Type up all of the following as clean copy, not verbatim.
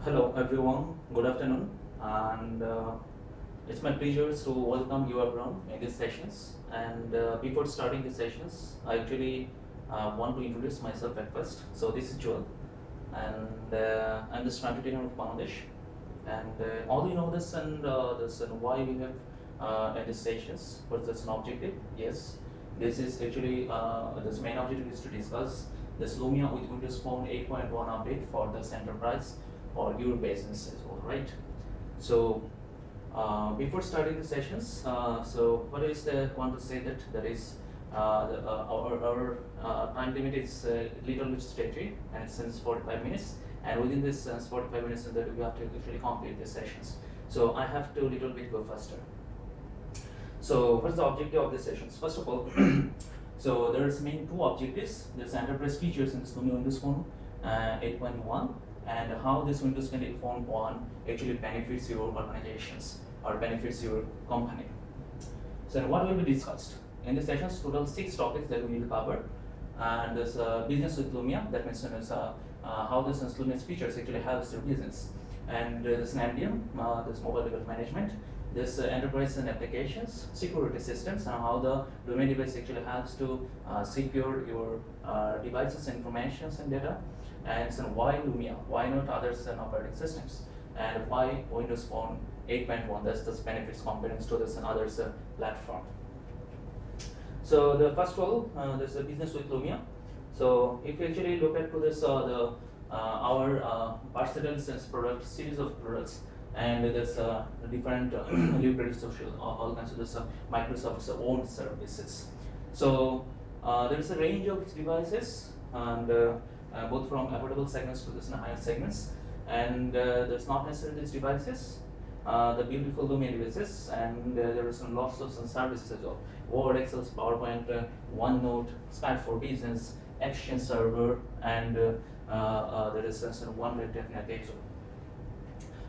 Hello everyone, good afternoon, and it's my pleasure to welcome you everyone in these sessions. And before starting the sessions, I actually want to introduce myself at first. So this is Joel, and I'm the strategy of Bangladesh. And all you know this and why we have at these sessions. What's this an objective? Yes, this is actually this main objective is to discuss this Lumia with Windows Phone 8.1 update for this enterprise or your business as well, right? So before starting the sessions, so what is the want to say that is our time limit is little bit stretchy and it's since 45 minutes, and within this 45 minutes that we have to actually complete the sessions. So I have to little bit go faster. So what's the objective of the sessions? First of all, so there's main two objectives. There's enterprise features in this Windows Phone 8.1 and how this Windows Phone 1 actually benefits your organizations or benefits your company. So what will be discussed? In the sessions, total 6 topics that we will cover. And there's business with Lumia, that means how this Lumia's features actually helps your business. And there's an MDM, this mobile device management, this enterprise and applications, security systems, and how the Lumia device actually helps to secure your devices, informations, and data. And so why Lumia? Why not others and operating systems? And why Windows Phone 8.1? That's the benefits components to this and others platform. So the first of all, there's a business with Lumia. So if you actually look at to this our versatile sense product series of products, and there's different liquid social all kinds of this Microsoft's own services. So there is a range of devices and both from affordable segments to this higher segments, and there's not necessarily these devices. The beautiful Lumia devices, and there are some lots of some services as well. Word, Excel, PowerPoint, OneNote, Skype for Business, Exchange Server, and there is some OneNote definitely.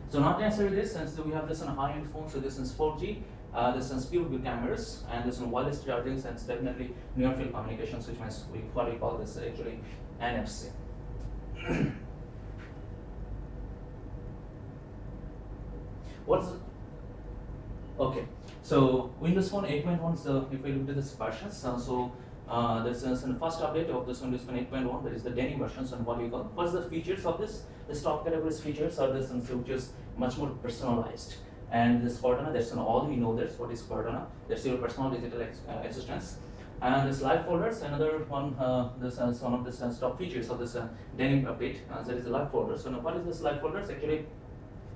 So not necessarily this, since we have this on high-end phone, so this is 4G, this is pure cameras, and this is wireless charging, and it's definitely near-field communications, which means what we call this actually NFC. What's okay? So Windows Phone 8.1. So if we look at this versions, so this is the first update of this Windows Phone 8.1. That is the denim versions, and what we call. What's the features of this? The top categories features are this, which is much more personalized. And this Cortana, that's all we know. That's what is Cortana. That's your personal digital assistance. And this live folders, another one. This is one of the top features of this denim update. That is the live folders. So now, what is this live folders? Actually,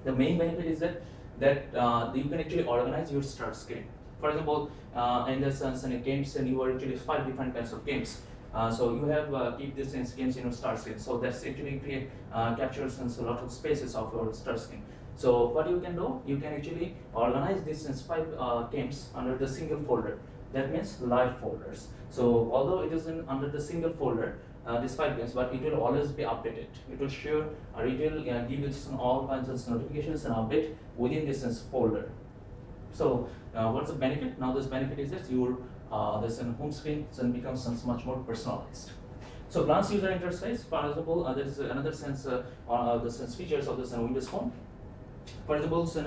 the main benefit is that you can actually organize your start screen. For example, in the sense in games, and you are actually 5 different kinds of games. So you have keep these games in your start screen. So that's actually captures a lot of spaces of your start screen. So what you can do, you can actually organize these 5 games under the single folder. That means live folders. So although it is under the single folder, these 5 games, but it will always be updated. It will share, or it will give you all kinds of notifications and update within this folder. So what's the benefit? Now this benefit is that your this home screen becomes much more personalized. So glance user interface, for example, there is another sense the sense features of this Windows Phone. For example, so,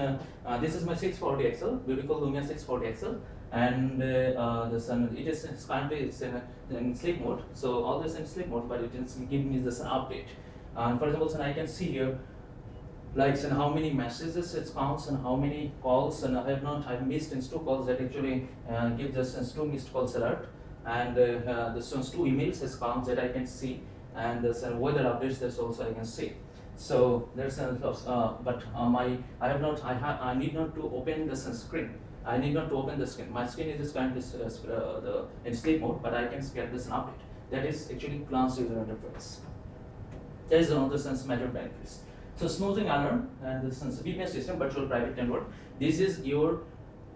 this is my 640 XL, beautiful Lumia 640 XL, and it is currently it's in sleep mode. So all this in sleep mode, but it is giving me this update. And for example, so I can see here like how many messages it counts and how many calls, and I've missed in 2 calls that actually gives us 2 missed calls alert, and this 2 emails is counts that I can see, and there's weather updates that's also I can see. So there's I need not to open the screen. I need not to open the screen. My screen is just currently in sleep mode, but I can get this update. That is actually glance user interface. That is another major benefits. So snoozing alarm and this VPN system, virtual private network. This is your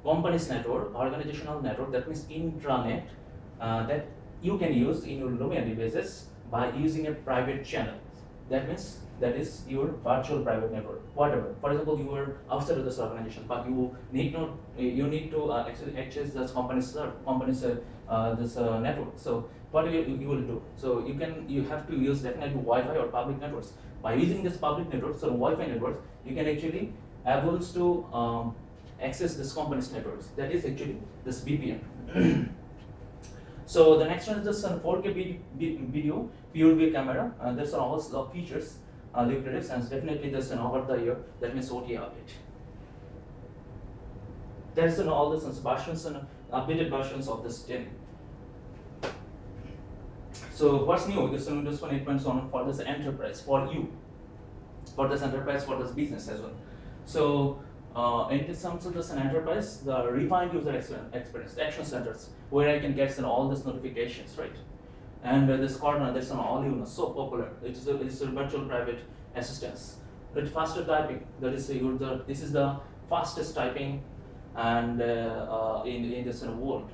company's network, organizational network. That means intranet that you can use in your Lumia devices by using a private channel. That means that is your virtual private network. Whatever. For example, you are outside of this organization, but you need to actually access this company's this network. So what you will do? So you have to use definitely Wi-Fi or public networks. By using this public networks or Wi-Fi networks, you can actually able to access this company's networks. That is actually this VPN. So the next one is this 4K video pure view camera. There's a host of features live credits, and definitely this over the year. That means OTA update. There's all this versions and updated versions of this 10. So what's new? This one 8.1 for this enterprise, for you, for this enterprise, for this business as well. So in terms of this enterprise, the refined user experience, action centers, where I can get all these notifications, right? And this corner, that's all so popular. It's a virtual private assistance. With faster typing, that is this is the fastest typing and in this world,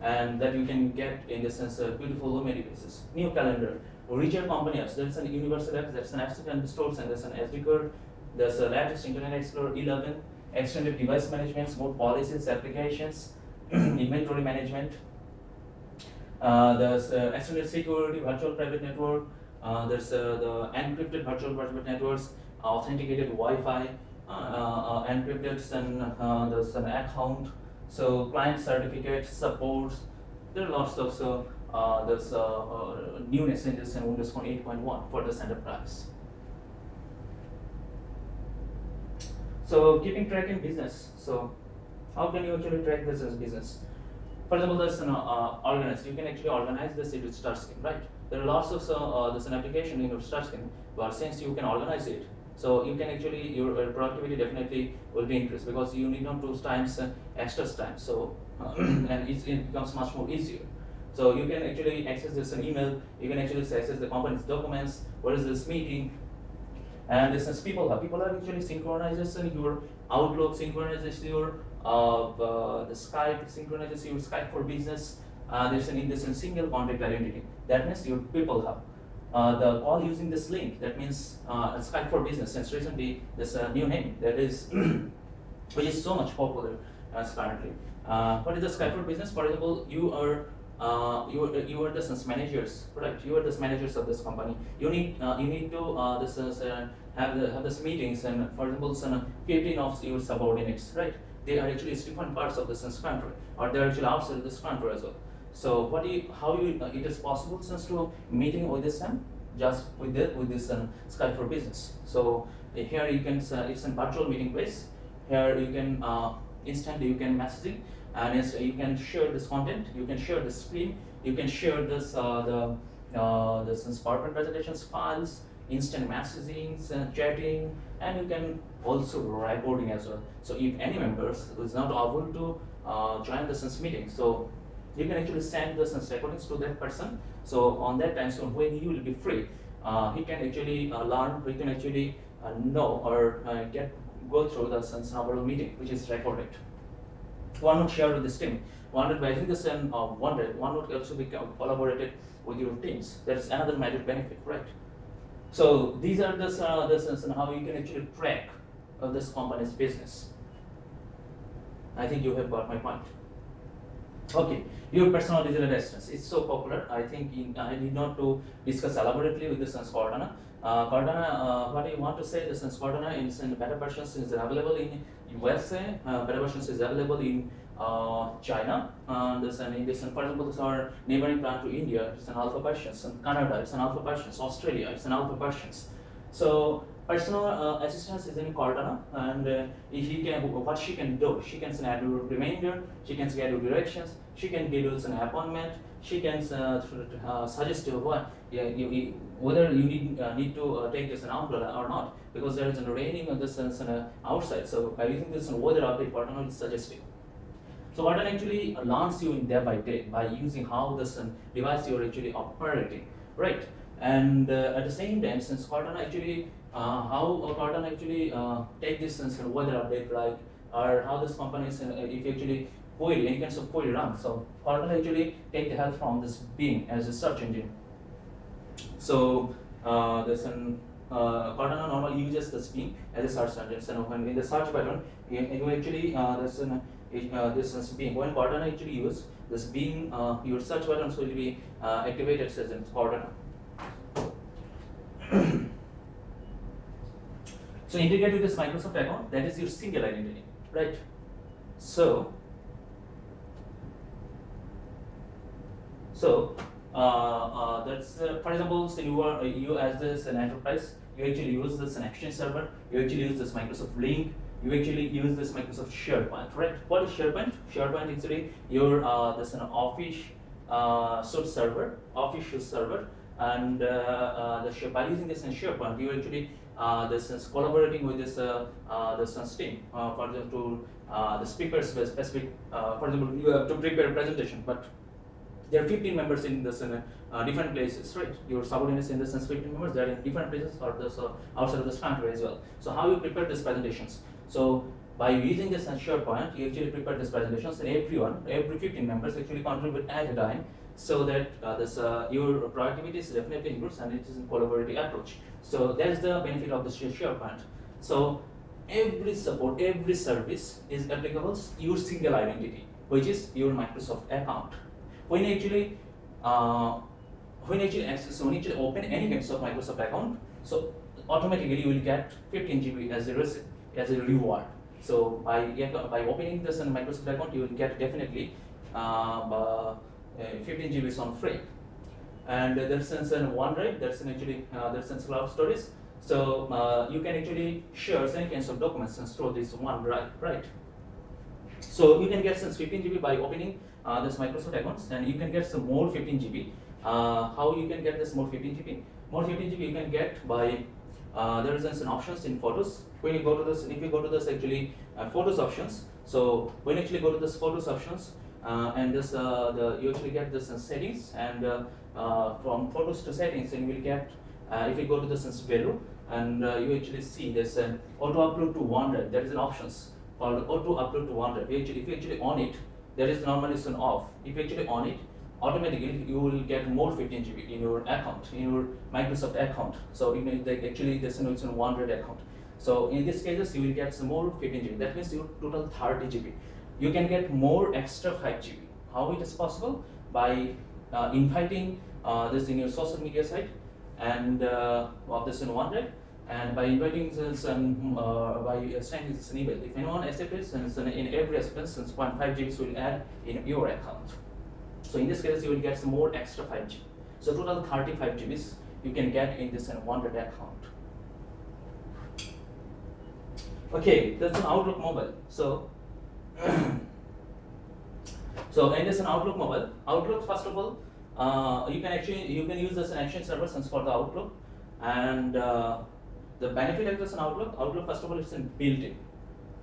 and that you can get in the sense beautiful luminary basis. New calendar, richer company apps. There's an universal app, there's an apps and stores, and there's an SD card. There's a latest Internet Explorer 11, extended device management, more policies, applications, inventory management. There's extended security, virtual private network. There's the encrypted virtual private networks, authenticated Wi-Fi, encrypted, and there's an account. So client certificate supports. There are lots of there's newness in this Windows Phone 8.1 for this enterprise. So keeping track in business. So how can you actually track this as business? For example, there's organized. You can actually organize this into start screen, right? There are lots of there's an application in your start screen, but since you can organize it, so you can actually your productivity definitely will be increased because you need not do times extra time. So and it becomes much more easier. So you can actually access this an email. You can actually access the company's documents. What is this meeting? And this is people have actually synchronizes your Outlook, synchronizes your the Skype, synchronizes your Skype for business. There's a single contact identity. That means your people have the call using this link. That means Skype for business. Since recently there's a new name that is which is so much popular as currently. What is the Skype for business? For example, you are the sales managers, right? You are the managers of this company. You need to have this meetings, and for example, 15 of your subordinates, right? They are actually different parts of the sales country, or they are actually outside of this country as well. So it is possible since to meeting with this just with this Skype for business. So here you can it's a virtual meeting place. Here you can instantly you can messaging. And you can share this content, you can share the screen, you can share this the PowerPoint presentations files, instant messaging, chatting, and you can also recording as well. So if any members is not able to join the Sense meeting, so you can actually send the Sense recordings to that person. So on that time, so when he will be free, he can actually learn, he can actually know or go through the Sense meeting, which is recorded. One would share with this team. One would by using the same one would also be collaborated with your teams. That's another major benefit, right? So these are the sense and how you can actually track this company's business. I think you have got my point. Okay, your personal digital assistants. It's so popular. I think I need not to discuss elaborately with the Sense Cortana. Cortana, what I want to say, the Sense Cortana in beta versions is available in USA. Beta versions is available in China. For example, this our neighboring plant to India. It's an alpha versions. And Canada, it's an alpha versions. Australia, it's an alpha versions. So personal assistance is in Cortana, and what she can do, she can schedule reminder, she can schedule directions, she can schedule an appointment, she can suggest what whether you need to take this an umbrella or not, because there is a raining on this outside. So by using this weather update, Cortana is suggesting. So Cortana actually learns you in day by day by using how this device you are actually operating, right? And at the same time, since Cortana actually how Cortana actually take this weather update, like, or how this company is if actually query any kinds of query run. So Cortana actually take the help from this Bing as a search engine. So Cortana normally uses this Bing as a search engine. So when in the search button, you actually this is being when Cordana actually use this being your search buttons will be activated as in Cordana. So integrate with this Microsoft account, that is your single identity, right? So that's for example, so you as this an enterprise, you actually use this an Exchange server, you actually use this Microsoft Link, you actually use this Microsoft SharePoint, right? What is SharePoint? SharePoint is actually your this an Office suite server, and by using this in SharePoint, you actually this is collaborating with this team for the to the speakers specific. For example, you have to prepare a presentation, but there are 15 members in this different places, right? Your subordinates in this sense 15 members, they are in different places or this outside of this country as well. So how you prepare these presentations? So by using this SharePoint, you actually prepare these presentations, and every 15 members actually contribute at a time, so that your productivity is definitely improves, and it is a collaborative approach. So that is the benefit of the SharePoint. So every support, every service is applicable to your single identity, which is your Microsoft account. When you actually open any kinds of Microsoft account, so automatically you will get 15 GB as a reward. So by opening this in Microsoft account, you will get definitely 15 GB on free. And there's OneDrive, there's cloud storage. So you can actually share any kinds of documents and store this OneDrive, right? So you can get some 15 GB by opening this Microsoft accounts, and you can get some more 15 GB. How you can get this more 15 GB? More 15 GB you can get by there is some options in Photos. When you go to this, if you go to this actually Photos options, so when you actually go to this Photos options, and this you actually get this settings, and from Photos to settings, and you will get if you go to this value, and you actually see this auto upload to OneDrive. There is an options called auto upload to OneDrive. If you actually on it, there is normally an off. If you actually on it, automatically you will get more 15 GB in your account, in your Microsoft account. So you may actually this is an OneDrive account. So in this cases, you will get some more 15 GB. That means your total 30 GB. You can get more extra 5 GB. How it is possible? By inviting this in your social media site, and of this in OneDrive, and by inviting this by sending this an email. If anyone accepts it, in every expense, 0.5 GB will add in your account. So in this case, you will get some more extra 5 GB. So total 35 GBs you can get in this OneDrive account. Okay, that's an Outlook mobile. So so in this Outlook mobile, Outlook first of all, you can use this Exchange server since for the Outlook, and the benefit of this Outlook first of all, it's built-in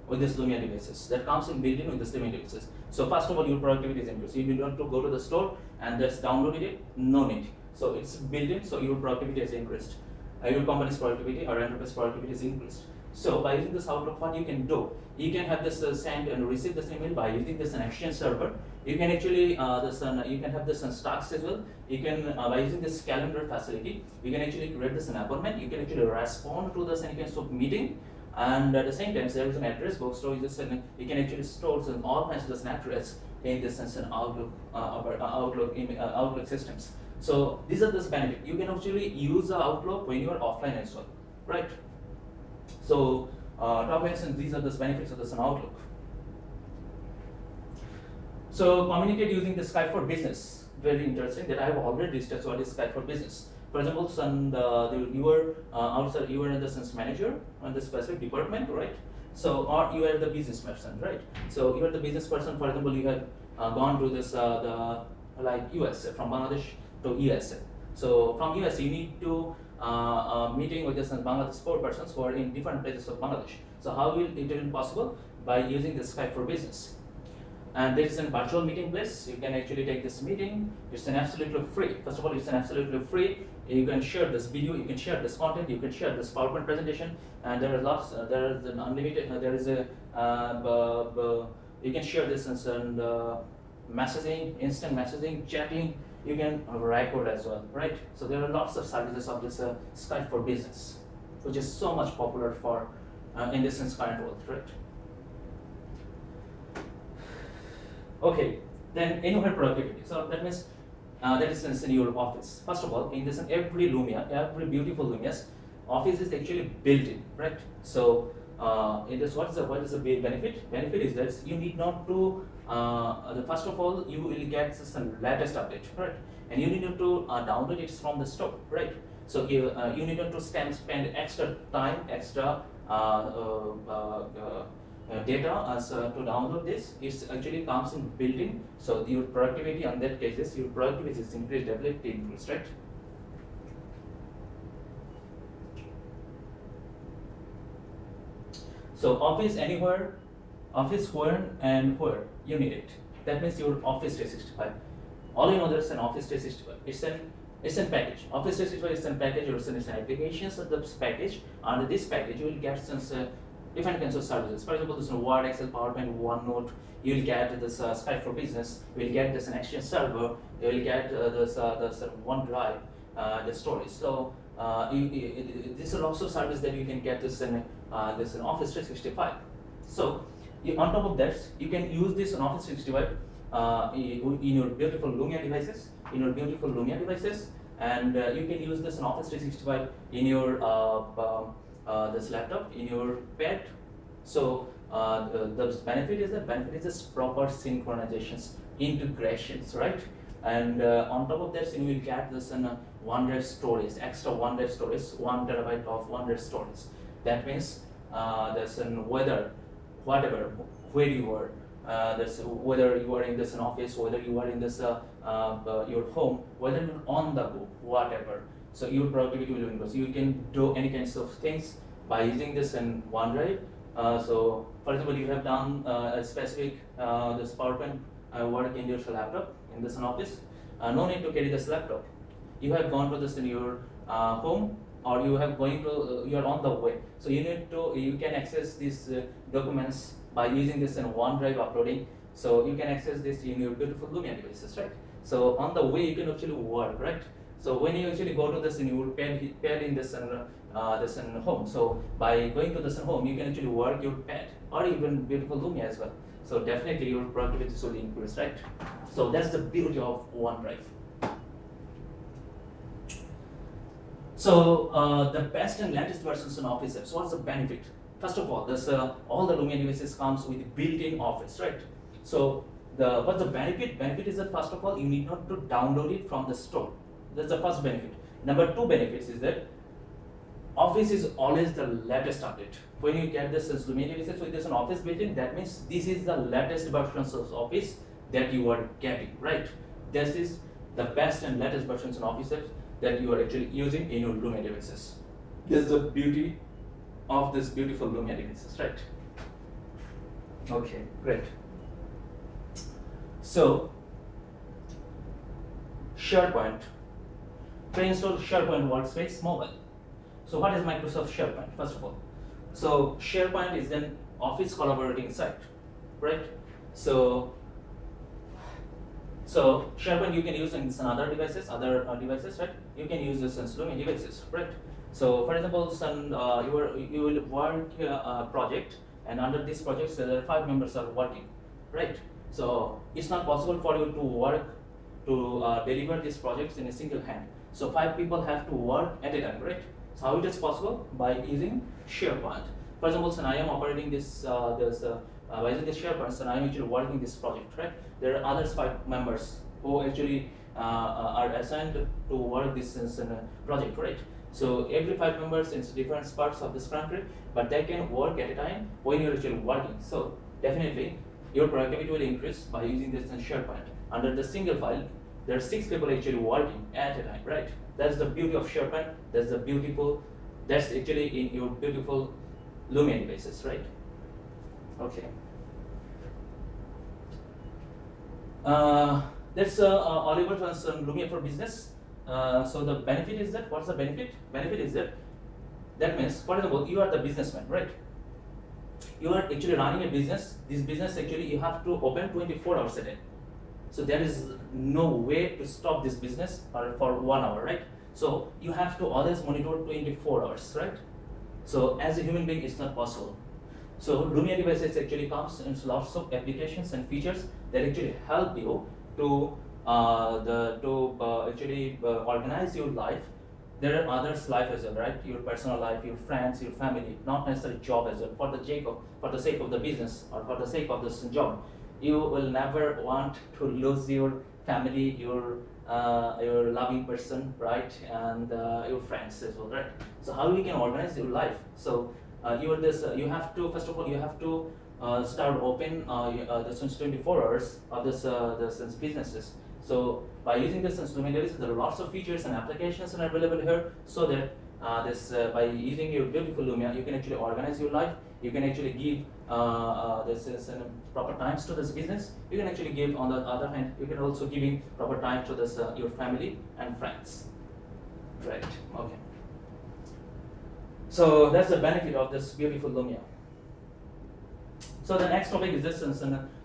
with this Lumia devices. That comes in built-in with this Lumia devices. So first of all, your productivity is improved. So you don't have to go to the store and just download it. No need. So it's built-in. So your productivity is increased. Your company's productivity or enterprise productivity is increased. So by using this Outlook, what you can do? You can have this send and receive this email by using this Exchange server. You can actually you can have this stocks as well. You can by using this calendar facility, you can actually create this an appointment. You can actually respond to this any kinds of meeting, and at the same time there is an address book. So you can actually store all kinds of this address in this Outlook Outlook systems. So these are this benefit. You can actually use the Outlook when you are offline as well, right? So top mentions, these are the benefits of this Outlook. So communicate using the Skype for Business. Very interesting that I have already discussed what is Skype for Business. For example, you were outside, you were in the sense manager on the specific department, right? So or you are the business person, right? So you are the business person. For example, you have gone to this like USA, from Bangladesh to USA. So from USA, you need to meeting with this Bangladesh 4 persons who are in different places of Bangladesh. So how will it be possible? By using the Skype for Business. And there is a virtual meeting place. You can actually take this meeting. It's an absolutely free. First of all, it's an absolutely free. You can share this video. You can share this content. You can share this PowerPoint presentation. And there are lots. There is an unlimited. There is a. You can share this and messaging, instant messaging, chatting. You can record as well, right? So there are lots of services of this Skype for Business, which is so much popular for in this current world, right? Okay, then anywhere productivity. So that means that is in your office. First of all, in this every Lumia, every beautiful Lumia's office is actually built in, right? So in this, what is the big benefit? Benefit is that you need not to. First of all, you will get some latest update, right? And you need not to download it from the store, right? So you need not to spend extra time, extra data as to download this. It actually comes in built-in, so your productivity on that cases, your productivity is increased, definitely increased, right? So office anywhere, office when and where you need it. That means your Office 365. All you know, there's an Office 365. It's a package. Office 365 is a package, or it's an applications of this package. Under this package, you will get some different kinds of services. For example, this Word, Excel, PowerPoint, OneNote. You will get this Skype for Business. You will get this an Exchange server. You will get this OneDrive, the storage. So this is also service that you can get this in Office 365. So on top of that, you can use this in Office 365 in your beautiful Lumia devices. And you can use this in Office 365 in your this laptop, in your pad. So the benefit is this proper synchronizations, integrations, right? And on top of that, you will get this in OneDrive storage, extra OneDrive storage, 1 terabyte of OneDrive storage. That means there's an whether where you are, whether you are in this an office, whether you are in this your home, whether you're on the go, whatever. So your productivity will increase. You can do any kinds of things by using this in OneDrive. So for example, you have done a specific this PowerPoint work in your laptop in this office. No need to carry this laptop. You have gone to this in your home, or you have going to you are on the way. So you can access these documents by using this in OneDrive uploading. So you can access this in your beautiful Lumia devices, right? So on the way you can actually work, right? So when you actually go to this and you will pad in this and home. So by going to this and home, you can actually work your pad or even beautiful Lumia as well. So definitely your productivity will increase, right? So that's the beauty of OneDrive. So the best and latest versions in Office apps. What's the benefit? First of all, this all the Lumia devices comes with built-in Office, right? So what's the benefit? Benefit is that first of all, you need not to download it from the store. That's the first benefit. Number two benefits is that Office is always the latest update. When you get this Lumia devices with this an Office built-in, that means this is the latest versions of Office that you are getting, right? This is the best and latest versions of Office apps that you are actually using in your Lumia devices. This is the beauty of this beautiful Lumia devices, right? Okay, great. So SharePoint, pre-install SharePoint Workspace Mobile. So what is Microsoft SharePoint? First of all, so SharePoint is an office collaborating site, right? So SharePoint you can use in other devices, right? You can use this in Lumia devices, right? So for example, you will work a project, and under this project there are 5 members are working, right? So it's not possible for you to work to deliver these projects in a single hand. So 5 people have to work at a time, right? So how it is possible? By using SharePoint. For example, so I am operating this by using this SharePoint, and I am actually working this project, right? There are other 5 members who actually are assigned to work this project, right? So every 5 members in different parts of this country, but they can work at a time when you're actually working. So definitely your productivity will increase by using this in SharePoint. Under the single file, there are 6 people actually working at a time, right? That's the beauty of SharePoint. That's actually in your beautiful Lumia devices, right? Okay. That's Oliver was Lumia for Business. So the benefit is that, what's the benefit? Benefit is that means, for example, you are the businessman, right? You are actually running a business. This business actually you have to open 24 hours a day. So there is no way to stop this business for 1 hour, right? So you have to always monitor 24 hours, right? So as a human being, it's not possible. So Lumia devices actually comes in lots of applications and features that actually help you to actually organize your life. There are others' life as well, right? Your personal life, your friends, your family, not necessarily job as well. For the sake of the business or for the sake of this job, you will never want to lose your family, your loving person, right, and your friends as well, right? So how you can organize your life? So you have to, first of all, you have to start open the 24 hours of this businesses. So by using this instrument, there are lots of features and applications are available here, so that by using your beautiful Lumia, you can actually organize your life. You can actually give proper times to this business. You can actually give, on the other hand, you can also giving proper time to this your family and friends. Right. Okay. So that's the benefit of this beautiful Lumia. So the next topic is this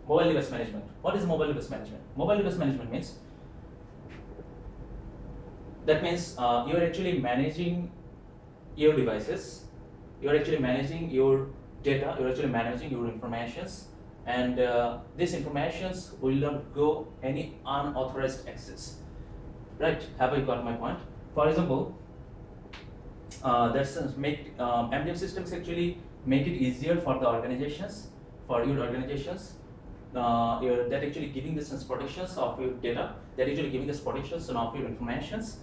mobile device management. What is mobile device management? Mobile device management means you are actually managing your devices, you are actually managing your data, you are actually managing your informations, and these informations will not go any unauthorized access. Right? Have you got my point? For example, MDM systems actually make it easier for the organizations, for your organizations, that actually giving this protections of your data, that actually giving this protections of your informations,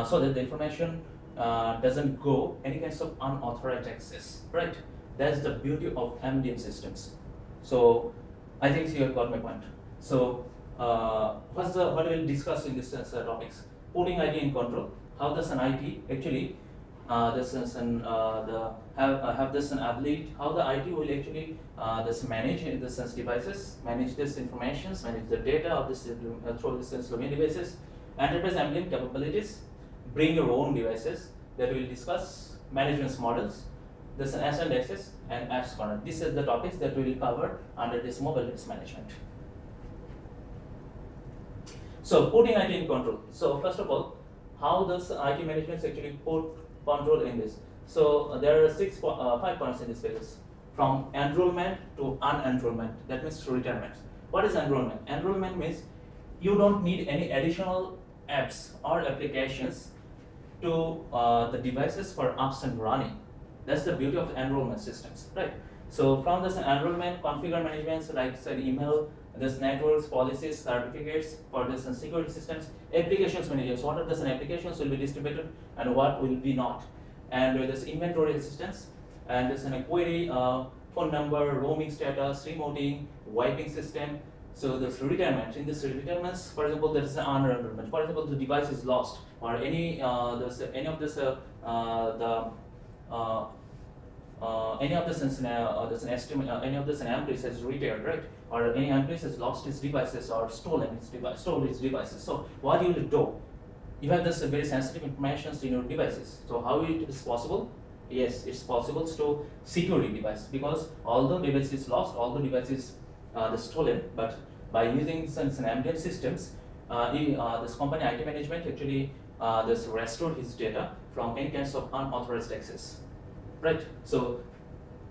so that the information doesn't go any kinds of unauthorized access, right? That's the beauty of MDM systems. So I think you have got my point. So what we'll discuss in this topics: putting IT in control. How does an IT actually have this ability? How the IT will actually manage this devices, manage this information, manage the data of this through this domain devices, enterprise MDM capabilities. Bring your own devices, that we will discuss management models, this asset access and apps corner. This is the topics that we will cover under this mobile device management. So putting IT in control. So first of all, how does IT management actually put control in this? So there are 5 points in this phase. From enrollment to unenrollment, that means retirement. What is enrollment? Enrollment means you don't need any additional apps or applications to the devices for ups and running. That's the beauty of enrollment systems, right? So from this enrollment, configure management, so like said, email, this networks, policies, certificates for this security systems, applications managers. What are the applications will be distributed and what will be not? And this inventory assistance, and this query, phone number, roaming status, remoting, wiping system. So this retirement, in this retirements, for example, there is an unenrollment. For example, the device is lost, or any of this employee has retired, right? Or any employee has lost his devices or stolen his devices. So what you will do? You have this very sensitive information in your devices. So how it is possible? Yes, it's possible to secure the device, because although device is lost, although device is stolen, but by using some MDM systems, this company IT management actually this restore his data from any kinds of unauthorized access, right? So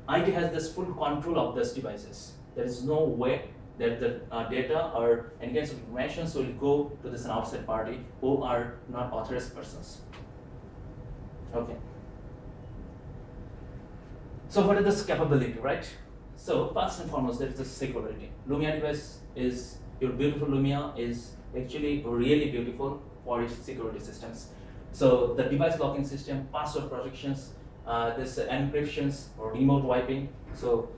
IT has this full control of these devices. There is no way that the data or any kinds of information will go to this outside party who are not authorized persons. Okay. So what is this capability, right? So first and foremost, there is the security. Lumia device is, your beautiful Lumia is actually really beautiful for its security systems. So the device locking system, password protections, this encryptions or remote wiping. So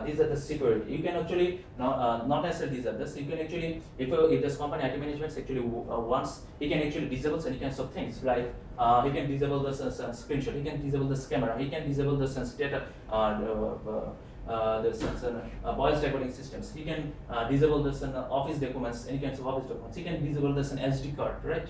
these are the security. You can actually not necessarily these are this. You can actually, if this company IT management actually wants, he can actually disable any kinds of things, like he can disable the screenshot, he can disable this camera, he can disable the data, voice recording systems. He can disable this office documents, any kinds of office documents. He can disable this SD card, right?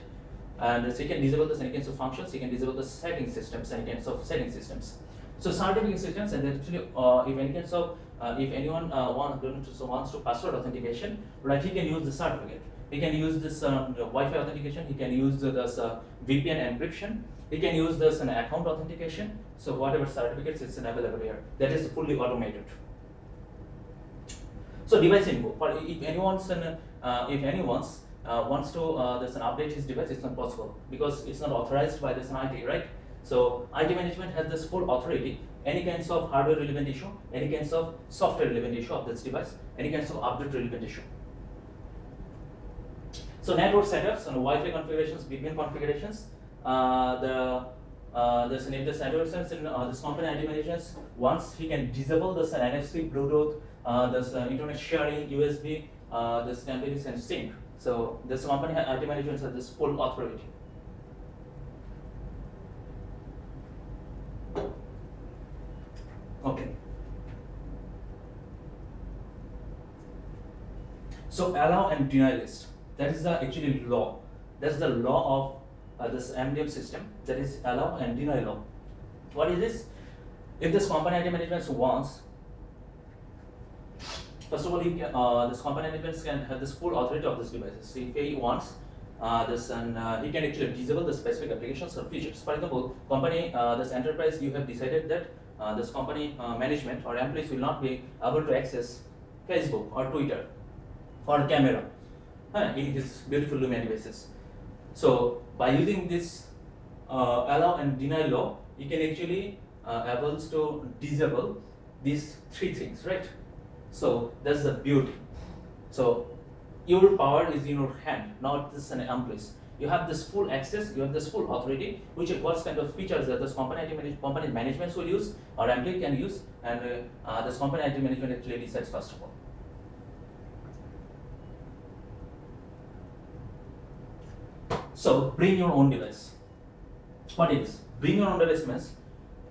And so he can disable this any kinds of functions. He can disable the setting systems, any kinds of setting systems. So certificate systems, and actually, if any kinds of if anyone wants to password authentication, right? He can use the certificate. He can use this Wi-Fi authentication. He can use this VPN encryption. He can use this account authentication. So whatever certificates it's available here, that is fully automated. So device info, for if anyone's wants to update his device, it's not possible because it's not authorized by this IT, right? So IT management has this full authority. Any kinds of hardware relevant issue, any kinds of software relevant issue of this device, any kinds of update relevant issue. So network setups and Wi-Fi configurations, VPN configurations, this network setups in this company IT managers, once he can disable this NFC, Bluetooth, this internet sharing, USB, this campaigns and sync. So this company IT managers have this full authority. Okay. So allow and deny list. That is the actually law. That's the law of this MDM system. That is allow and deny law. What is this? If this company IT management wants, first of all, this company management can have this full authority of this devices. So if he wants this, and he can actually disable the specific applications or features. For example, company, this enterprise, you have decided that this company management or employees will not be able to access Facebook or Twitter or camera in his beautiful Lumia devices. So by using this allow and deny law, you can actually able to disable these three things, right? So that's the beauty. So your power is in your hand, not this an employees. You have this full access, you have this full authority, which is what kind of features that this company management will use or employee can use, and this company IT management actually decides first of all. So bring your own device. What is bring your own device means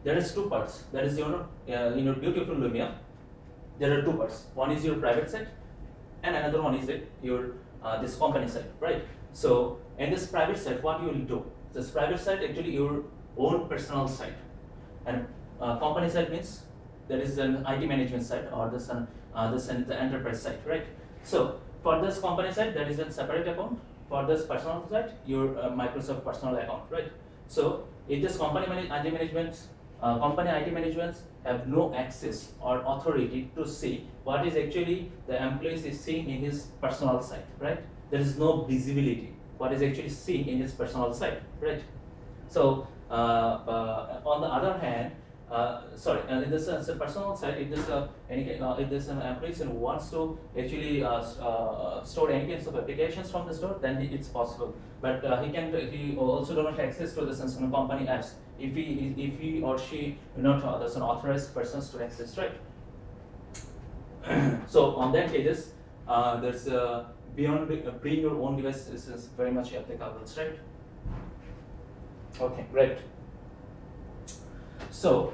there is two parts. That is your in your beautiful Lumia. There are two parts. One is your private site, and another one is your this company site, right? So in this private site, what you will do? This private site actually your own personal site, and company site means there is an IT management site or this the enterprise site, right? So for this company site, there is a separate account. For this personal site, your Microsoft personal account, right? So if this company IT management have no access or authority to see what is actually the employees is seeing in his personal site, right? There is no visibility what is actually seen in his personal site, right? So on the other hand, in this personal site, if this employee wants to actually store any kinds of applications from the store, then it's possible. But he also don't have access to this company apps if he or she not there's an authorized persons to access, right? So on that cases, there's beyond bring your own device is very much applicable, right? Okay, great. So,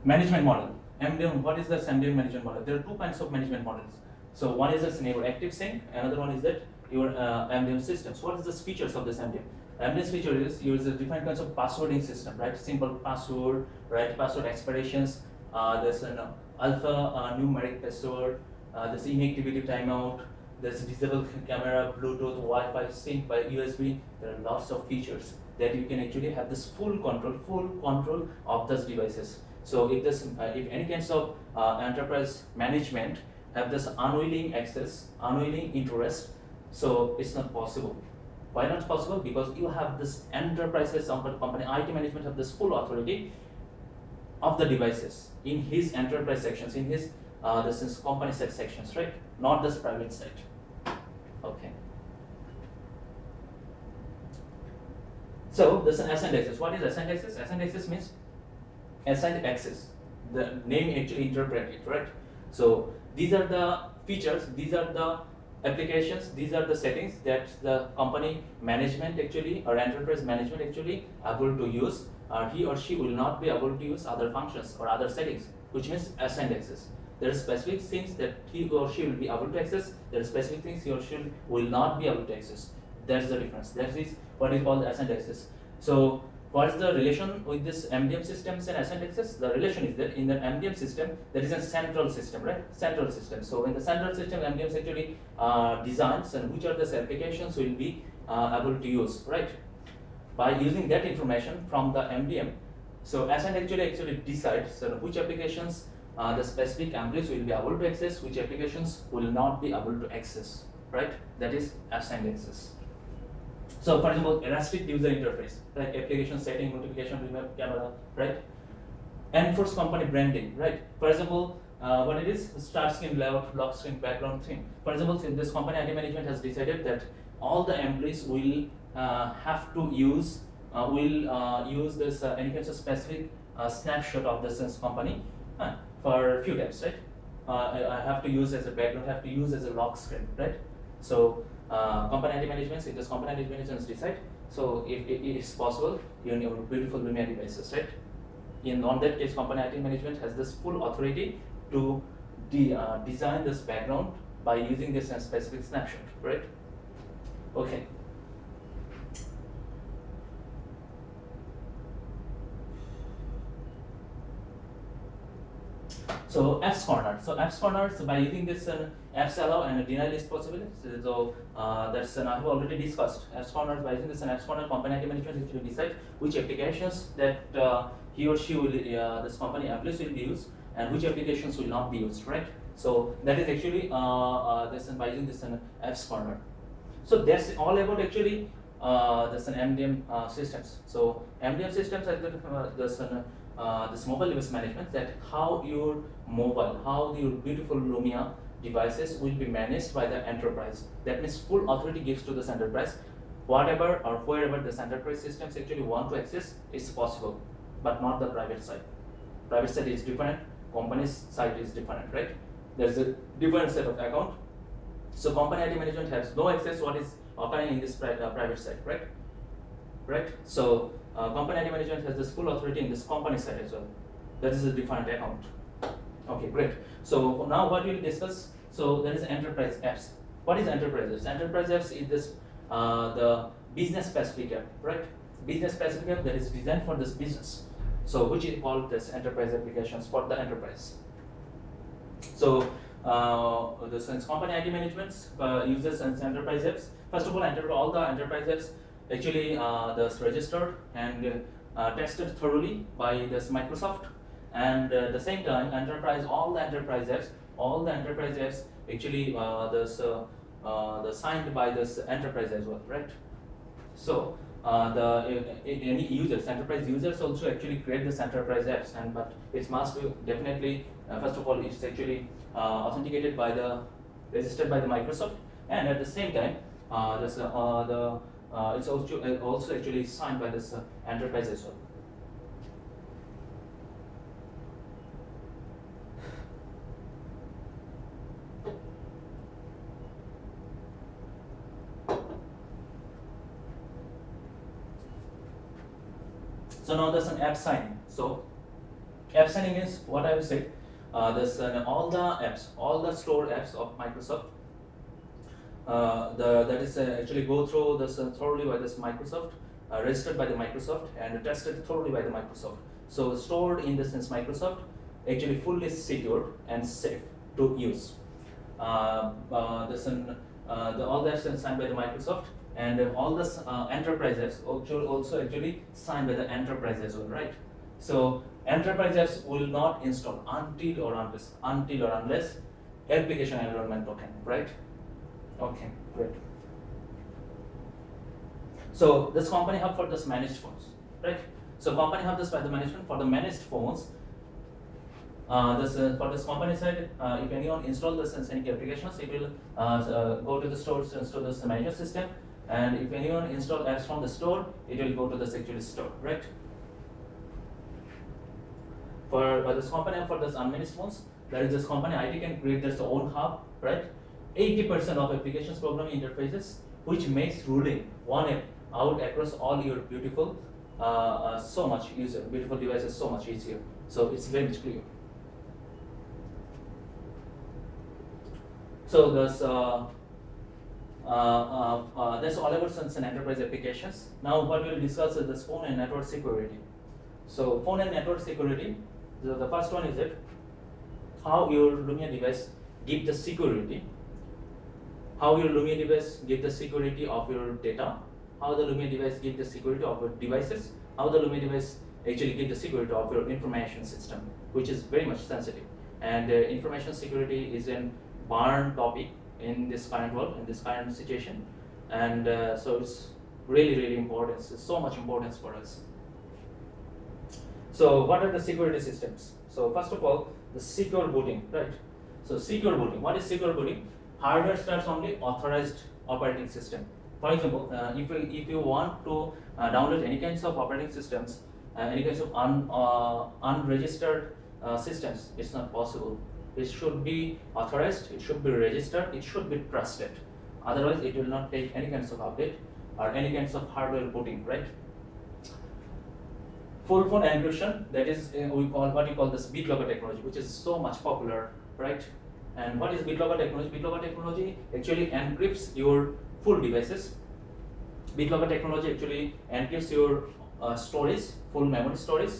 management model. MDM, what is the MDM management model? There are two kinds of management models. So, one is your active sync, another one is that your MDM systems. What is the features of this MDM? MDM feature is use different kinds of passwording system, right? Simple password, right? Password expirations. There's an alpha numeric password. There's inactivity timeout. There's disable camera, Bluetooth, Wi-Fi, sync by USB. There are lots of features that you can actually have this full control of those devices. So if any kinds of enterprise management have this unwilling access, unwilling interest, so it's not possible. Why not possible? Because you have this enterprises company IT management have this full authority of the devices in his enterprise sections, in his this company set sections, right? Not this private site. Okay. So this is assigned access. What is assigned access? Assigned access means assigned access. The name actually interpret it, right? So these are the features, these are the applications, these are the settings that the company management actually or enterprise management actually able to use, or he or she will not be able to use other functions or other settings, which means assigned access. There are specific things that he or she will be able to access. There are specific things he or she will not be able to access. That's the difference. That is what is called assigned access. So what is the relation with this MDM systems and assigned access? The relation is that in the MDM system, there is a central system, right? Central system. So in the central system, MDM actually designs and which are the applications will be able to use, right? By using that information from the MDM, so assigned actually decides which applications the specific employees will be able to access, which applications will not be able to access, right? That is assigned access. So for example, elastic user interface, like application setting, notification, remap, camera, right? Enforce company branding, right? For example, what it is, start screen layout, lock screen, background theme. For example, if this company IT management has decided that all the employees will have to use this any kind of specific snapshot of this company for a few times, right? I have to use as a background, have to use as a lock screen, right? So company IT management, if this company IT management decide, so if it is possible, you need beautiful Lumia devices, right? On that case, company IT management has this full authority to design this background by using this specific snapshot, right? Okay. So apps corner. So apps corner. So by using this apps allow and deny list possible. So that's I have already discussed. Apps corner, by using this apps corner, company IT management actually decide which applications that he or she will this company employees will be used and which applications will not be used, right? So that is actually this by using this apps corner. So that's all about actually this MDM systems. So MDM systems are this mobile device management, that how your mobile, how your beautiful Lumia devices will be managed by the enterprise. That means full authority gives to this enterprise. Whatever or wherever this enterprise systems actually want to access is possible, but not the private side. Private side is different, company's side is different, right? There's a different set of account. So company IT management has no access what is occurring in this private side, right? Right? So company IT management has this full authority in this company side as well. That is a different account. Okay, great. So now what we'll discuss. So there is enterprise apps. What is enterprise apps? Enterprise apps is this the business specific app, right? Business specific app that is designed for this business. So which is called this enterprise applications for the enterprise. So the company IT management uses enterprise apps. First of all the enterprise apps actually that's registered and tested thoroughly by this Microsoft, and at the same time all the enterprise apps actually the signed by this enterprise as well, right? So any users, enterprise users also actually create this enterprise apps, and but it must be definitely first of all it's actually authenticated by registered by the Microsoft, and at the same time it's also actually signed by this enterprise as well. So now there's an app signing. So app signing is what I have said. There's all the apps, all the stored apps of Microsoft. That is actually go through this thoroughly by this Microsoft, registered by the Microsoft and tested thoroughly by the Microsoft. So stored in this sense Microsoft, actually fully secure and safe to use. All the apps are signed by the Microsoft, and all the enterprise apps also actually signed by the enterprise as well, right? So enterprise apps will not install until or unless application environment token, right? Okay, great. So this company hub for this managed phones, right? So company hub this by the management for the managed phones. For this company side, if anyone install this any applications, it will go to the store to install this management system, and if anyone install apps from the store, it will go to the security store, right? For this company for this unmanaged phones, there is this company IT can create their own hub, right? 80% of applications programming interfaces, which makes ruling one app out across all your beautiful beautiful devices so much easier. So it's very much clear. So that's all about some enterprise applications. Now what we will discuss is this phone and network security. So phone and network security. The first one is that how your Lumia device give the security. How your Lumia device give the security of your data. How the Lumia device give the security of your devices. How the Lumia device actually give the security of your information system, which is very much sensitive. and information security is an burn topic in this current world, in this current situation, and so it's really important. It's so much importance for us. So what are the security systems? So first of all, the secure booting, right? So secure booting. What is secure booting? Hardware starts on the authorized operating system. For example, if you want to download any kinds of operating systems, any kinds of unregistered systems, it's not possible. It should be authorized, it should be registered, it should be trusted. Otherwise, it will not take any kinds of update or any kinds of hardware booting, right? Full phone encryption, that is what we call this BitLocker technology, which is so much popular, right? And what is BitLocker technology? BitLocker technology actually encrypts your full devices. BitLocker technology actually encrypts your storage, full memory storage.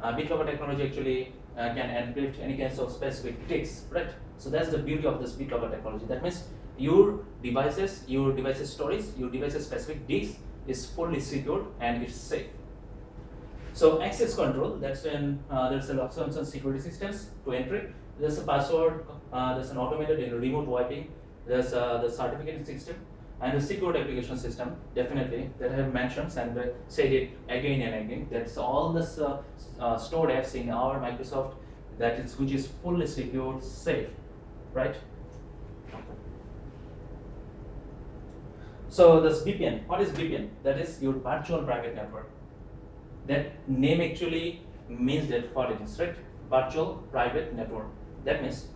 BitLocker technology actually can encrypt any kinds of specific ticks, right? So that's the beauty of this BitLocker technology. That means your devices storage, your devices specific disk is fully secured and it's safe. So access control, that's when there's a lot of security systems to entry. There's a password, there's an automated remote wiping, there's the certificate system, and the secure application system, definitely, that I have mentioned and said it again and again. That's all the stored apps in our Microsoft which is fully secure, safe, right? So this VPN, what is VPN? That is your virtual private network. That name actually means that what it is, right? Virtual private network. That means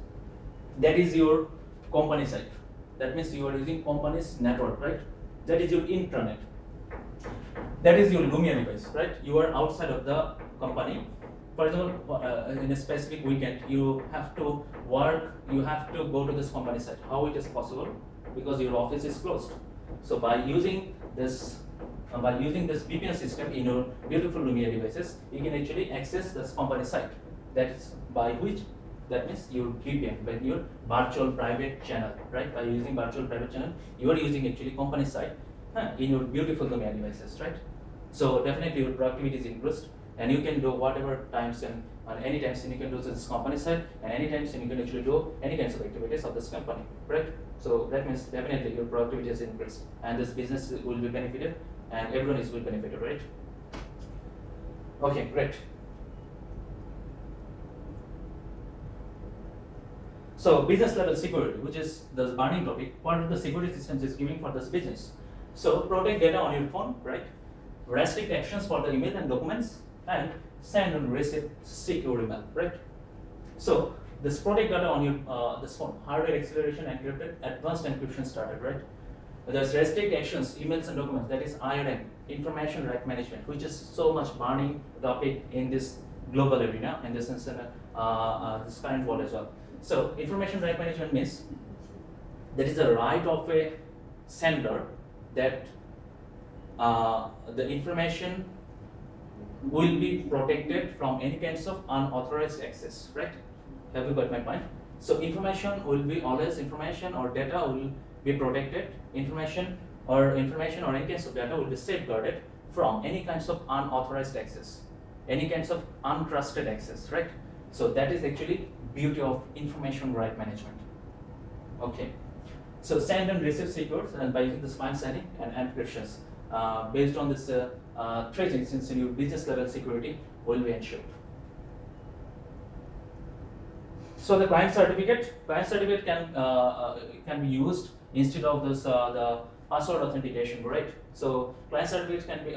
that is your company site. That means you are using company's network, right? That is your intranet. That is your Lumia device, right? You are outside of the company. For example, in a specific weekend, you have to work, you have to go to this company site. How it is possible? Because your office is closed. So by using this VPN system in your beautiful Lumia devices, you can actually access this company site. That's by which, that means your VPN, by your virtual private channel, right? By using virtual private channel, you are using actually company site in your beautiful Lumia devices, right? So definitely your productivity is increased, and you can do whatever times and any times you can do this company site, and any times you can actually do any kinds of activities of this company, right? So that means definitely your productivity is increased, and this business will be benefited, and everyone will be benefited, right? Okay, great. So business level security, which is the burning topic, what are the security systems is giving for this business? So protect data on your phone, right? Restrict actions for the email and documents, and send and receive secure email, right? So this protect data on your this phone, hardware acceleration encrypted, advanced encryption started, right? There's restrict actions, emails and documents, that is IRM, information right management, which is so much burning topic in this global arena, and this is this current world as well. So information right management means that is the right of a sender that the information will be protected from any kinds of unauthorized access, right? Have you got my point? So information will be always, information or data will be protected. Information or any kinds of data will be safeguarded from any kinds of unauthorized access, any kinds of untrusted access, right? So that is actually beauty of information right management. Okay. So send and receive secrets, and by using the spine signing and encryptions, based on this threat instance in your business level security will be ensured. So the client certificate can be used instead of this the password authentication, right? So client certificates can be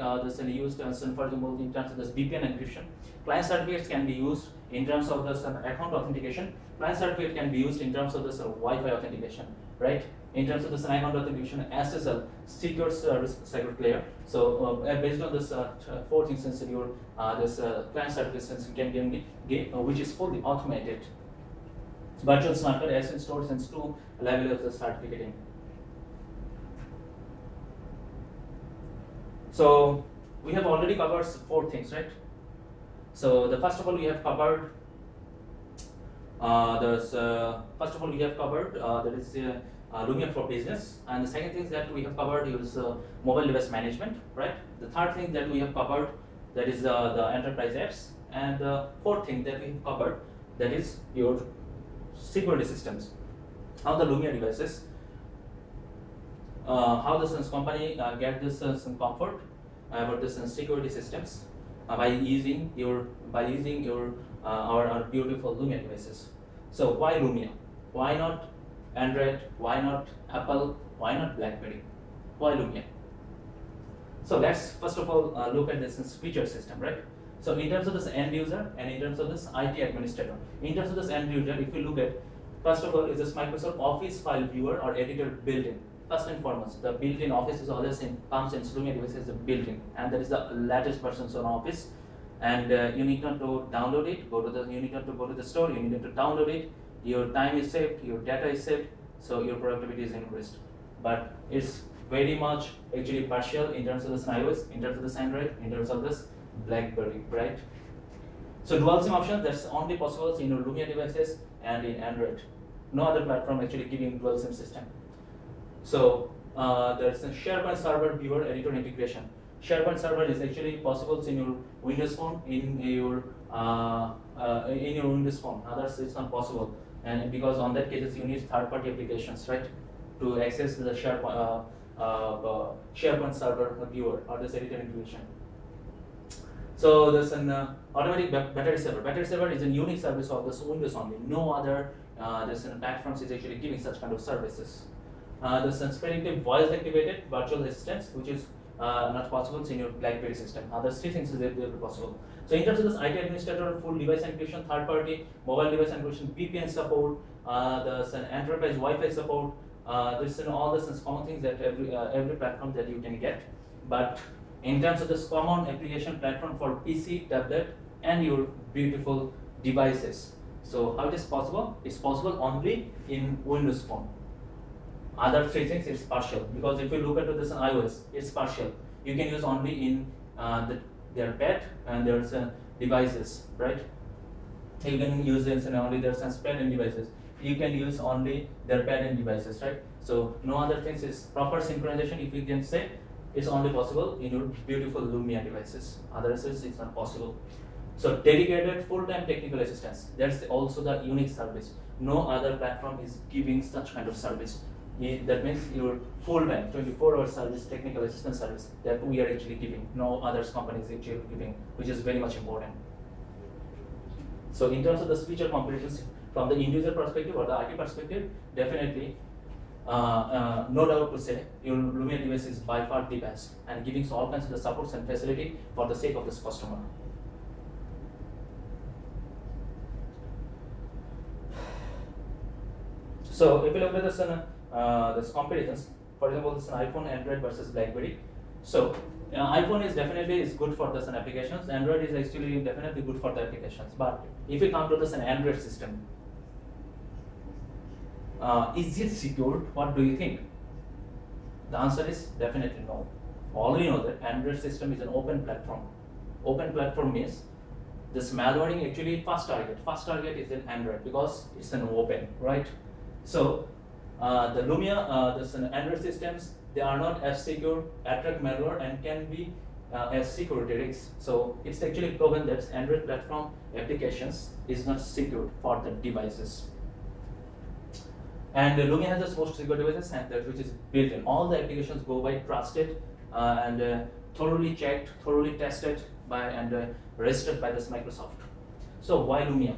used for example in terms of this VPN encryption. Client certificates can be used in terms of this account authentication. Client certificate can be used in terms of this Wi-Fi authentication, right? In terms of this account authentication, SSL, secure service secret layer. So based on this fourth instance in your this client certificate can be which is fully automated. Virtual smart card as stores and two level of the certificating. So we have already covered four things, right? So the first of all we have covered that is Lumia for business, and the second thing that we have covered is mobile device management, right? The third thing that we have covered, that is the enterprise apps, and the fourth thing that we have covered, that is your security systems. How the Lumia devices, how the company get this some comfort about this security systems by using your our beautiful Lumia devices. So why Lumia? Why not Android? Why not Apple? Why not BlackBerry? Why Lumia? So let's first of all look at this feature system, right? So in terms of this end user and in terms of this IT administrator, in terms of this end user, if you look at, first of all, is this Microsoft Office file viewer or editor built-in. First and foremost, the built-in Office is always comes in Lumia devices, the built-in, and that is the latest versions on Office. And you need not to download it. You need not to go to the store. You need to download it. Your time is saved. Your data is saved. So your productivity is increased. But it's very much actually partial in terms of this iOS, in terms of this Android, in terms of this BlackBerry, right? So dual SIM option, that's only possible in your Lumia devices and in Android. No other platform actually giving dual SIM system. So there's a SharePoint server viewer editor integration. SharePoint server is actually possible in your Windows phone, in your Windows phone. Others it's not possible, and because on that cases you need third-party applications, right, to access the SharePoint server viewer or this editor integration. So there's an automatic battery saver. Battery saver is a unique service of this Windows only. No other platforms is actually giving such kind of services. There's a predictive voice activated virtual assistants, which is not possible in your BlackBerry system. Others three things will be possible. So in terms of this IT administrator, full device encryption, third party, mobile device encryption, VPN support, there's an enterprise Wi-Fi support. There's all this common things that every platform that you can get. But in terms of this common application platform for PC, tablet, and your beautiful devices. So how it is possible? It's possible only in Windows Phone. Other three things it's partial, because if you look at this iOS, it's partial. You can use only in their pad and there's devices, right? You can use it only there's pad and devices. You can use only their pad and devices, right? So no other things is proper synchronization. If you can say, it's only possible in your beautiful Lumia devices. Otherwise, it's not possible. So dedicated full-time technical assistance. That's also the unique service. No other platform is giving such kind of service. That means your full-time 24-hour service, technical assistance service that we are actually giving. No other companies actually giving, which is very much important. So in terms of the feature competitions from the end user perspective or the IT perspective, definitely no doubt to say your Lumia device is by far the best and giving all kinds of the supports and facility for the sake of this customer. So if you look at this comparisons, for example, this is an iPhone, Android versus BlackBerry. So iPhone is definitely good for this applications. Android is actually definitely good for the applications. But if we come to this an Android system, is it secure? What do you think? The answer is definitely no. All we know that Android system is an open platform. Open platform means this malwaring actually fast target. Fast target is in Android because it's an open, right? So the Lumia, this Android systems, they are not as secure, attract malware, and can be as security risks. So it's actually proven that Android platform applications is not secure for the devices. And Lumia has the most secure devices, and that which is built in. All the applications go by trusted and thoroughly checked, thoroughly tested by and registered by this Microsoft. So why Lumia?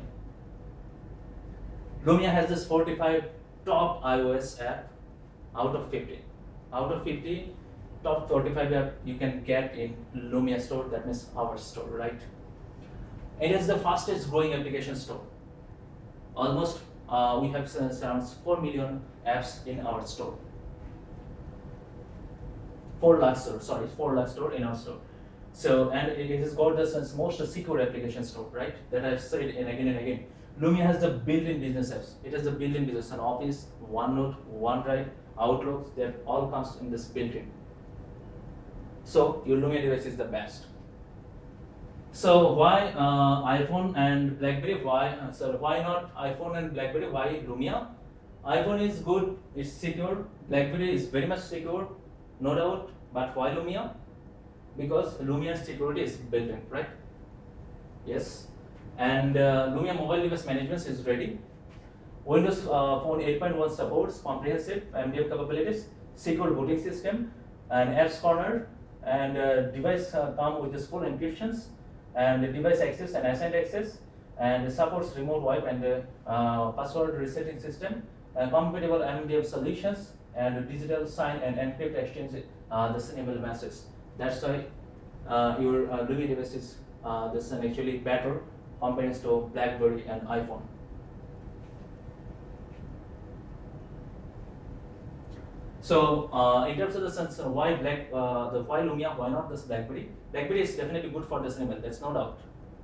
Lumia has this 45 top iOS app out of 50. Out of 50, top 45 app you can get in Lumia store, that means our store, right? It is the fastest growing application store. Almost we have around 4 million apps in our store. 4 lakh store in our store. So, and it has got the most secure application store, right? That I've said again and again. Lumia has the built-in business apps. It has the built-in business and Office, OneNote, OneDrive, Outlook. That all comes in this built-in. So your Lumia device is the best. So why iPhone and BlackBerry? Why not iPhone and BlackBerry? Why Lumia? iPhone is good, it's secure. BlackBerry is very much secure, no doubt. But why Lumia? Because Lumia's security is built in, right? Yes. And Lumia mobile device management is ready. Windows Phone 8.1 supports comprehensive MDM capabilities, secure booting system, and apps corner, and device come with this full encryptions, and device access and assigned access, and supports remote wipe and password resetting system, compatible MDM solutions, and digital sign and encrypt exchange the email message. That's why your Lumia device is this is actually better compared to BlackBerry and iPhone. So in terms of the sense, why why Lumia? Why not this BlackBerry? BlackBerry is definitely good for this email. That's no doubt.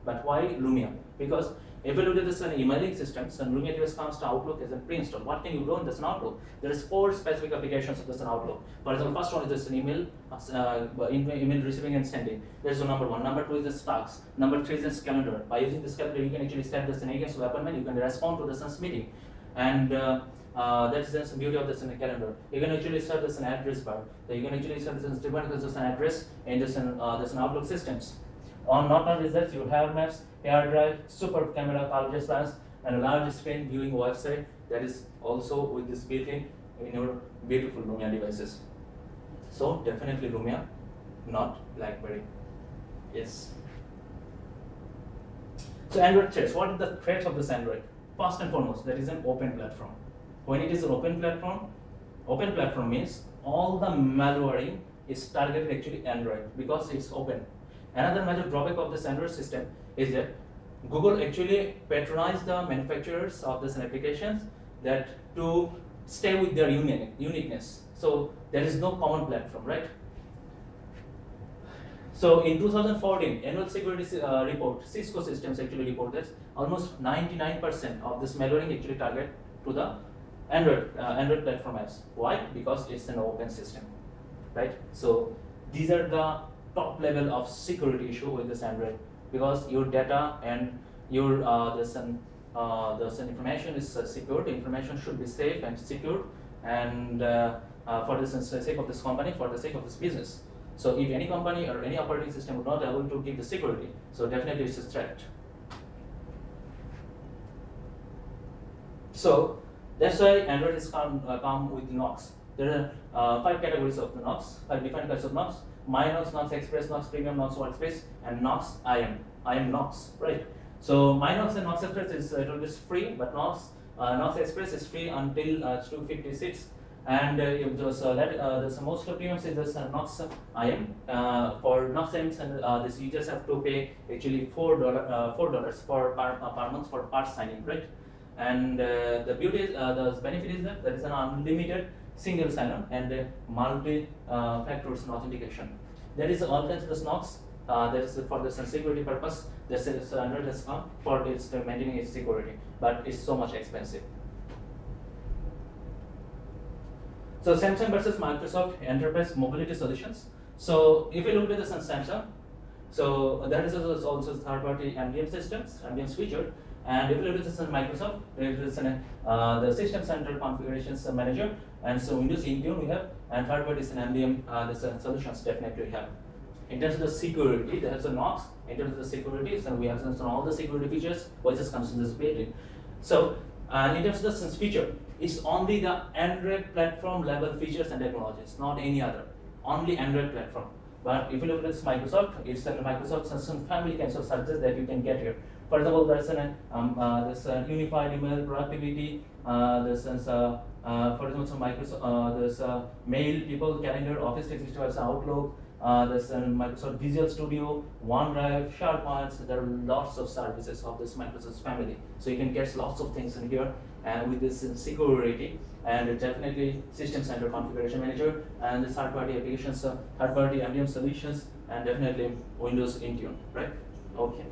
But why Lumia? Because if you look at this emailing systems, and Lumia device comes to Outlook as a pre-install. What can you do in this Outlook? There is 4 specific applications of this Outlook. For example, first one is this email, email receiving and sending. That's the number 1. Number 2 is the stocks. Number 3 is this calendar. By using this calendar, you can actually set this against the appointment. You can respond to this meeting, and that's the beauty of this in a calendar. You can actually set this an address bar. So you can actually set this different this an address in this Outlook systems. On not only that, you have maps, hair drive, super camera, call distance, and a large screen viewing website that is also with this built-in in your beautiful Lumia devices. So definitely Lumia, not BlackBerry. Yes. So Android threats. What are the threats of this Android? First and foremost, that is an open platform. When it is an open platform means all the malwaring is targeted actually Android because it's open. Another major drawback of this Android system is that Google actually patronize the manufacturers of these applications that to stay with their uniqueness. So there is no common platform, right? So in 2014 annual security report, Cisco Systems actually reported almost 99% of this malwaring actually target to the Android platform apps. Why? Because it's an open system, right? So these are the top level of security issue with this Android, because your data and your this information is secured. Information should be safe and secure, and for the sake of this company, for the sake of this business. So if any company or any operating system would not be able to give the security, so definitely it's a threat. So that's why Android is come with Knox. There are 5 categories of the Knox, 5 different kinds of Knox: My Knox, Knox Express, Knox Premium, Knox Workspace, and Knox IM Knox, right? So My Knox and Knox Express is free, but Knox Express is free until 256, and the most premium is this Knox IM. For Knox IM, this you just have to pay actually $4 per month for part signing, right? And the beauty is, the benefit is that there is an unlimited single sign-on and multi-factors authentication. There is all kinds of Knox. That is for the security purpose. This is Android has come for its maintaining its security, but it's so much expensive. So Samsung versus Microsoft Enterprise Mobility Solutions. So if you look at the Samsung, so that is also third-party MDM systems, MDM feature. And if you look at this Microsoft, there is the System Center Configurations Manager, and so Windows Intune we have, and third part is an MDM the solutions definitely we have. In terms of the security, there is a Knox. In terms of the security, so we have all the security features which just comes in this built-in. So in terms of the feature, it's only the Android platform level features and technologies, not any other. Only Android platform. But if you look at this Microsoft, it's a Microsoft some family kinds of services that you can get here. For example, there's this unified email productivity. For example, Microsoft, there's mail, people, calendar, Office 365, Outlook. There's Microsoft Visual Studio, OneDrive, SharePoint. There are lots of services of this Microsoft family. So you can get lots of things in here, and with this security, and definitely System Center Configuration Manager, and the third-party applications, third-party MDM solutions, and definitely Windows Intune, right? Okay.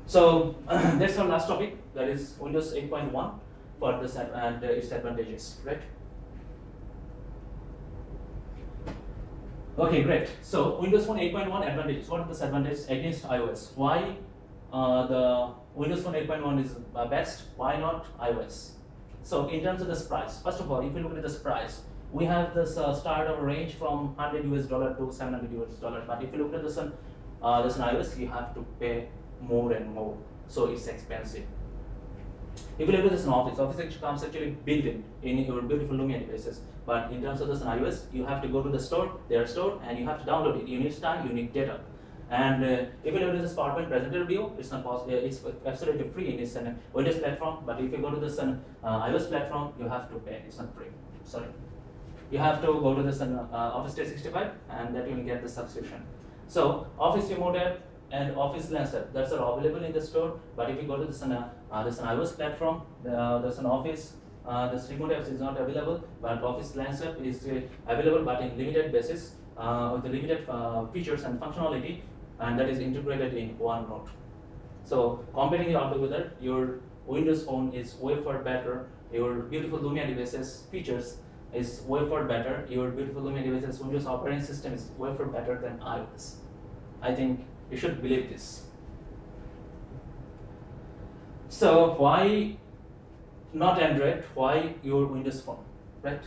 So that's our last topic, that is Windows 8.1 for this and its advantages, right? Okay, great. So Windows Phone 8.1 advantages. What are the advantages against iOS? Why the Windows Phone 8.1 is best? Why not iOS? So in terms of this price, first of all, if you look at this price, we have this start of range from $100 to $700 US. But if you look at this iOS, you have to pay more and more. so it's expensive. If you look at this in office actually comes actually built in your beautiful Lumia devices. But in terms of this in iOS, you have to go to the store, their store, and you have to download it. You need time, you need data. And if you look at this PowerPoint presenter view, it's not possible. It's absolutely free in this Windows platform. But if you go to this iOS platform, you have to pay. It's not free. Sorry. You have to go to this Office 365, and that you will get the subscription. So Office Remote App and Office Lens App, that's are available in the store. But if you go to this iOS platform, there's an Office. This Remote Apps is not available, but Office Lens App is available, but in limited basis with the limited features and functionality, and that is integrated in OneNote. So comparing the outlook with that, your Windows phone is way far better. Your beautiful Lumia devices features is way far better. Your beautiful Lumia devices Windows operating system is way far better than iOS. I think you should believe this. So why not Android? Why your Windows phone, right?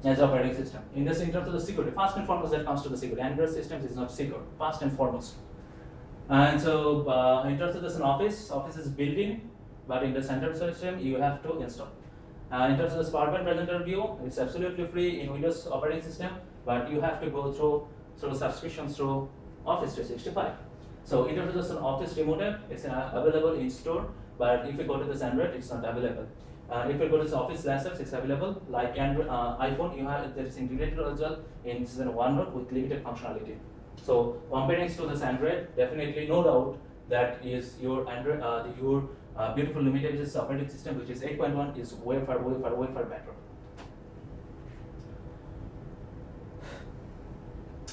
As operating system. In terms of the security, first and foremost, that comes to the security. Android systems is not secure, first and foremost. And so, in terms of this Office is built-in, but in the Android system, you have to install. In terms of the PowerPoint presenter view, it's absolutely free in Windows operating system, but you have to go through subscriptions through Office 365. So, in terms of this Office Remote App, it's available in store, but if you go to this Android, it's not available. If you go to this Office Lens Apps, it's available. Like Android, iPhone, you have that is integrated as well in OneNote with limited functionality. So comparing to this Android, definitely no doubt that is your Android, your beautiful Lumia devices operating system, which is 8.1, is way far better.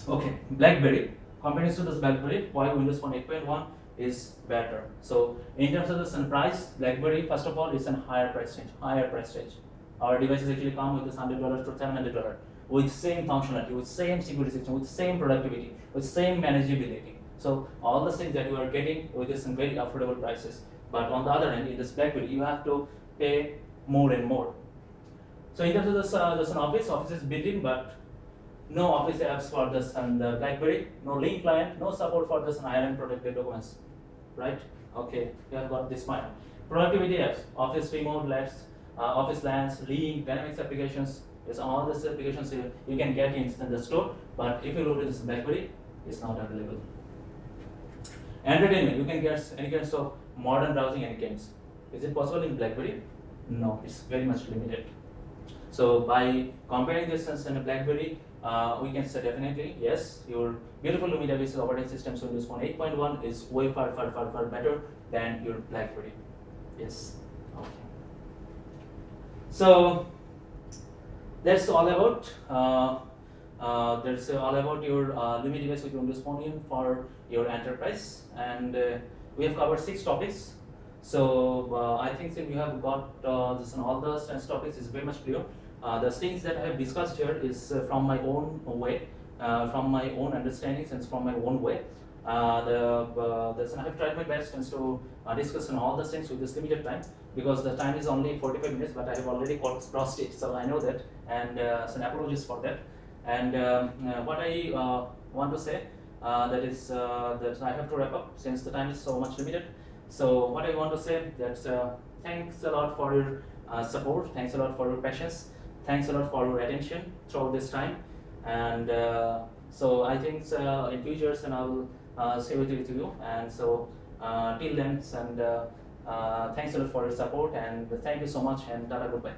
Okay, BlackBerry. Comparing to this BlackBerry, why Windows Phone 8.1 is better. So in terms of the price, BlackBerry first of all is a higher price range. Our devices actually come with this $100 to $700 with same functionality, with same security system, with same productivity, with same manageability. So all the things that you are getting with this very affordable prices. But on the other hand, in this BlackBerry, you have to pay more and more. So in terms of this Office is built-in, but no Office apps for this and the BlackBerry, no link client, no support for this IRM protected documents, right? Okay, you have got this point. Productivity apps, Office Remote, Office Lens, Link, Dynamics applications, is all these applications you can get in the store, but if you go to this BlackBerry, it's not available. Entertainment, you can get any kinds of modern browsing and games. Is it possible in BlackBerry? No, it's very much limited. So by comparing this and BlackBerry, we can say definitely yes, your beautiful Lumia devices operating system Windows Phone 8.1 is way far better than your BlackBerry. Yes. Okay. So that's all about your Lumia device with Windows Phone for your enterprise, and we have covered 6 topics. So I think that we have got this and all the topics is very much clear. The things that I have discussed here is from my own way, from my own understandings and from my own way. I have tried my best to discuss on all the things with this limited time, because the time is only 45 minutes, but I have already crossed it, so I know that, and so apologies for that. And what I want to say that is that I have to wrap up since the time is so much limited. So what I want to say that thanks a lot for your support, thanks a lot for your patience, thanks a lot for your attention throughout this time, and so I think in futures and I will stay with you, and so till then, and thanks a lot for your support, and thank you so much, and tata, goodbye.